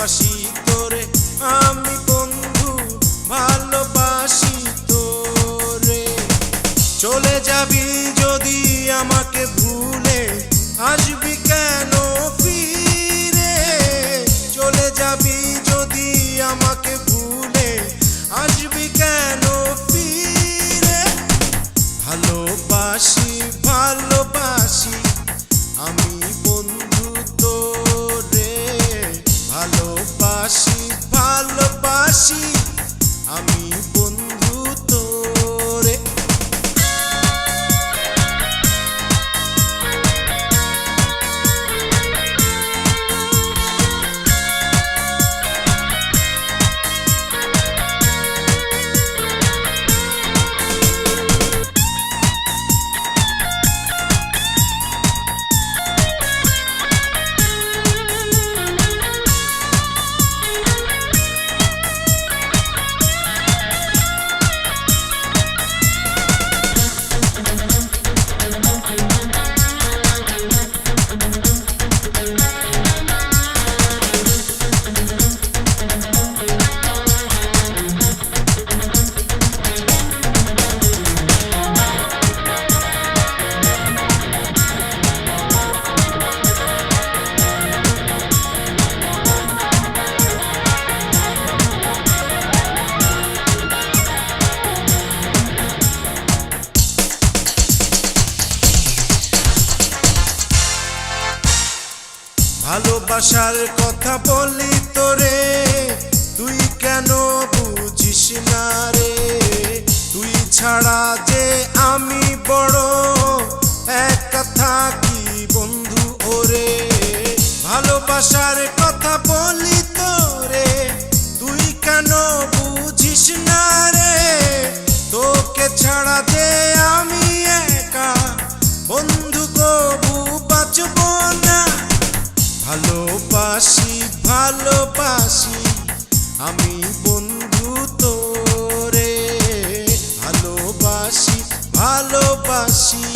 ভালোবাসি তোরে আমি বন্ধু, ভালোবাসি তোরে। চলে যাবি যদি আমাকে ভুলে, আসবি কেন ফিরে? চলে যাবি যদি আমাকে ভুলে, আসবি কেন ফিরে? ভালোবাসি ভালোবাসি আমি বন্ধু তোরে, ভালোবাসি ভালোবাসি আমি বন্ধু তোরে। ভালোবাসার কথা বলি তোরে, তুই কেন বুঝিস না রে? তুই ছাড়া যে আমি বড় একা থাকি বন্ধু ওরে। ভালোবাসার কথা বলি তোরে, তুই কেন বুঝিস না রে? তোকে ছাড়া যে আমি একা বন্ধু কবু বাঁচব না। ভালোবাসি ভালোবাসি আমি বন্ধু তোরে, ভালোবাসি ভালোবাসি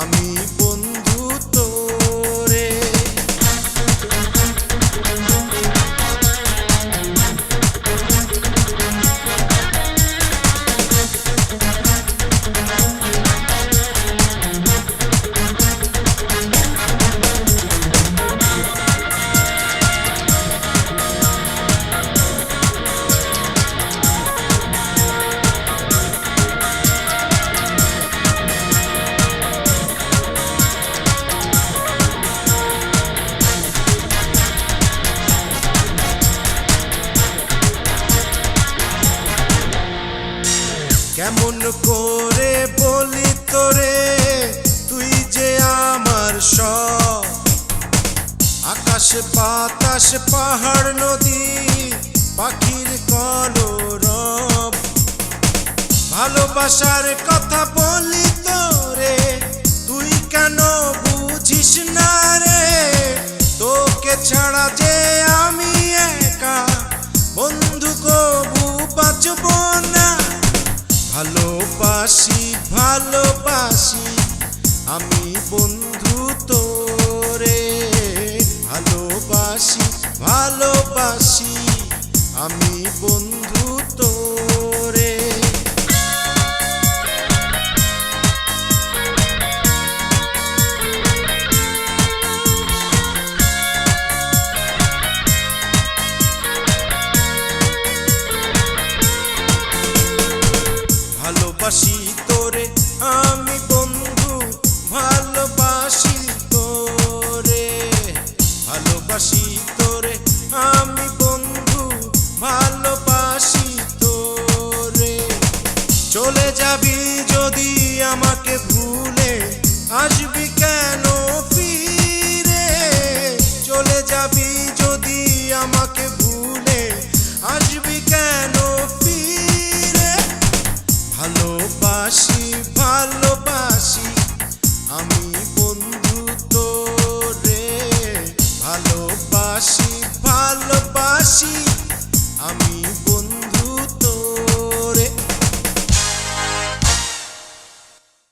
আমি বন্ধু তোরে। কেমন করে বলি তোরে, তুই যে আমার সব। আকাশ বাতাস পাহাড় নদী পাখির কলরব। ভালোবাসার কথা বলি তোরে, তুই কেন বুঝিস না রে? তোকে ছাড়া যে আমি একা বন্ধু কবু বাঁচব না। ভালোবাসি ভালোবাসি আমি বন্ধু তোরে, ভালোবাসি ভালোবাসি আমি বন্ধু তোরে। ভালোবাসি তোরে আমি বন্ধু, ভালোবাসি তোরে, ভালোবাসি তোরে আমি বন্ধু, ভালোবাসি তোরে। চলে যাবি যদি আমাকে ভুলে, আসবি কেন ফিরে? চলে যাবি যদি আমাকে ভুলে, আসবি কেন ফিরে? ভালোবাসি